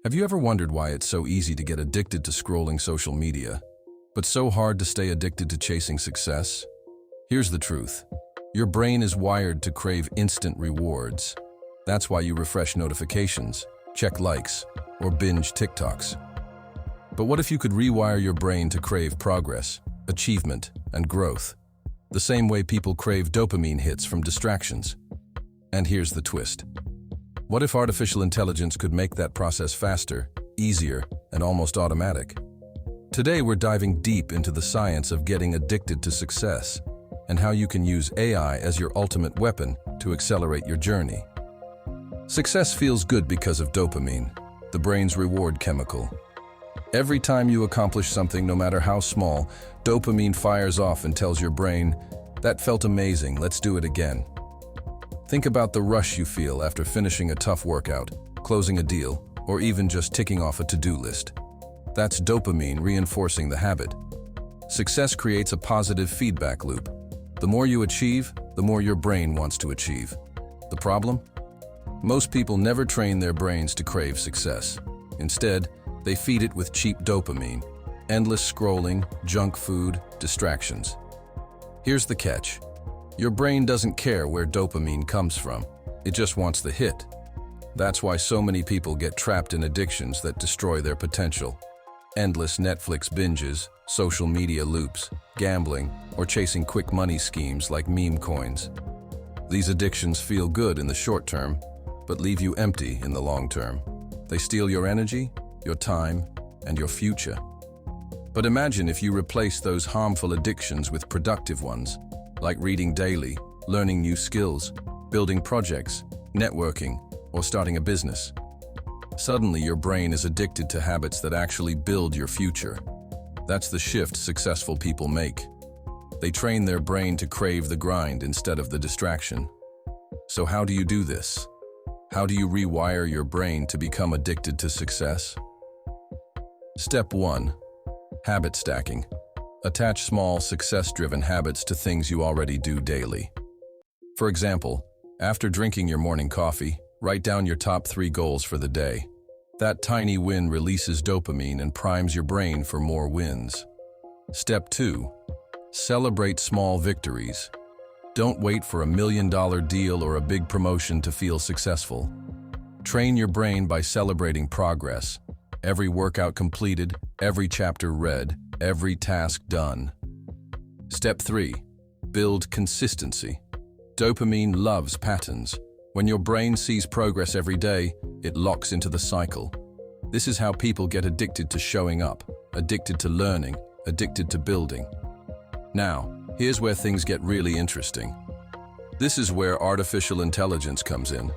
Have you ever wondered why it's so easy to get addicted to scrolling social media, but so hard to stay addicted to chasing success? Here's the truth. Your brain is wired to crave instant rewards. That's why you refresh notifications, check likes, or binge TikToks. But what if you could rewire your brain to crave progress, achievement, and growth? The same way people crave dopamine hits from distractions. And here's the twist. What if artificial intelligence could make that process faster, easier, and almost automatic? Today we're diving deep into the science of getting addicted to success and how you can use AI as your ultimate weapon to accelerate your journey. Success feels good because of dopamine, the brain's reward chemical. Every time you accomplish something, no matter how small, dopamine fires off and tells your brain, "That felt amazing, let's do it again." Think about the rush you feel after finishing a tough workout, closing a deal, or even just ticking off a to-do list. That's dopamine reinforcing the habit. Success creates a positive feedback loop. The more you achieve, the more your brain wants to achieve. The problem? Most people never train their brains to crave success. Instead, they feed it with cheap dopamine, endless scrolling, junk food, distractions. Here's the catch. Your brain doesn't care where dopamine comes from. It just wants the hit. That's why so many people get trapped in addictions that destroy their potential. Endless Netflix binges, social media loops, gambling, or chasing quick money schemes like meme coins. These addictions feel good in the short term, but leave you empty in the long term. They steal your energy, your time, and your future. But imagine if you replace those harmful addictions with productive ones, like reading daily, learning new skills, building projects, networking, or starting a business. Suddenly, your brain is addicted to habits that actually build your future. That's the shift successful people make. They train their brain to crave the grind instead of the distraction. So how do you do this? How do you rewire your brain to become addicted to success? Step 1. Habit stacking. Attach small, success-driven habits to things you already do daily. For example, after drinking your morning coffee, write down your top 3 goals for the day. That tiny win releases dopamine and primes your brain for more wins. Step 2. Celebrate small victories. Don't wait for $1 million deal or a big promotion to feel successful. Train your brain by celebrating progress. Every workout completed, every chapter read, every task done. Step 3. Build consistency. Dopamine loves patterns. When your brain sees progress every day, it locks into the cycle. This is how people get addicted to showing up, addicted to learning, addicted to building. Now, here's where things get really interesting. This is where artificial intelligence comes in.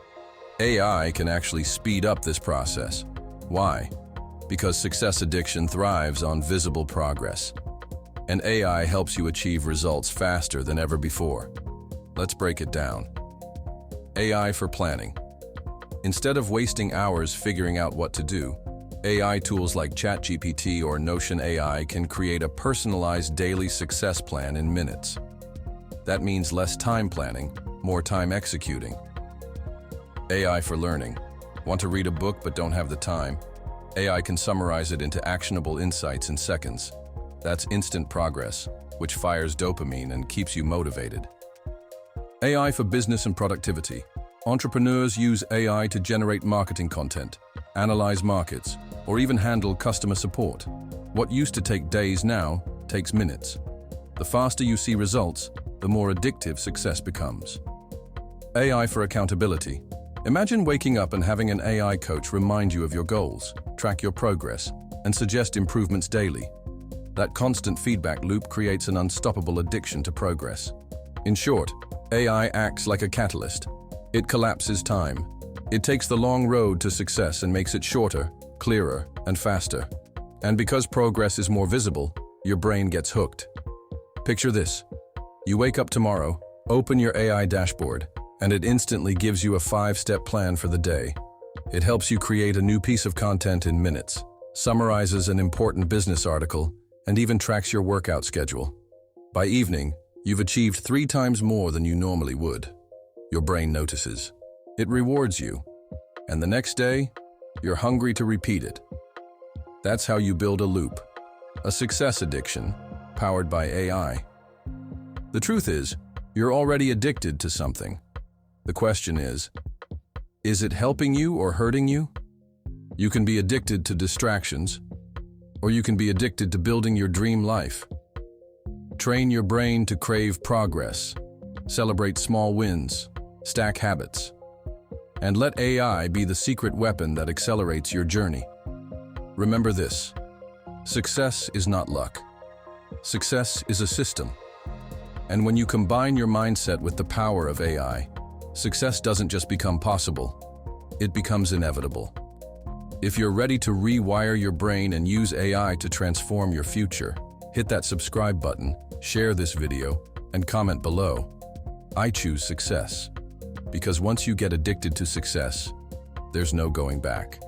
AI can actually speed up this process. Why? Because success addiction thrives on visible progress. And AI helps you achieve results faster than ever before. Let's break it down. AI for planning. Instead of wasting hours figuring out what to do, AI tools like ChatGPT or Notion AI can create a personalized daily success plan in minutes. That means less time planning, more time executing. AI for learning. Want to read a book but don't have the time? AI can summarize it into actionable insights in seconds. That's instant progress, which fires dopamine and keeps you motivated. AI for business and productivity. Entrepreneurs use AI to generate marketing content, analyze markets, or even handle customer support. What used to take days now takes minutes. The faster you see results, the more addictive success becomes. AI for accountability. Imagine waking up and having an AI coach remind you of your goals, track your progress, and suggest improvements daily. That constant feedback loop creates an unstoppable addiction to progress. In short, AI acts like a catalyst. It collapses time. It takes the long road to success and makes it shorter, clearer, and faster. And because progress is more visible, your brain gets hooked. Picture this. You wake up tomorrow, open your AI dashboard, and it instantly gives you a 5-step plan for the day. It helps you create a new piece of content in minutes, summarizes an important business article, and even tracks your workout schedule. By evening, you've achieved 3 times more than you normally would. Your brain notices. It rewards you. And the next day, You're hungry to repeat it. That's how you build a loop, a success addiction powered by AI. The truth is, you're already addicted to something. The question is it helping you or hurting you? You can be addicted to distractions, or you can be addicted to building your dream life. Train your brain to crave progress, celebrate small wins, stack habits, and let AI be the secret weapon that accelerates your journey. Remember this: success is not luck. Success is a system. And when you combine your mindset with the power of AI, success doesn't just become possible, it becomes inevitable. If you're ready to rewire your brain and use AI to transform your future, hit that subscribe button, share this video, and comment below. I choose success. Because once you get addicted to success, there's no going back.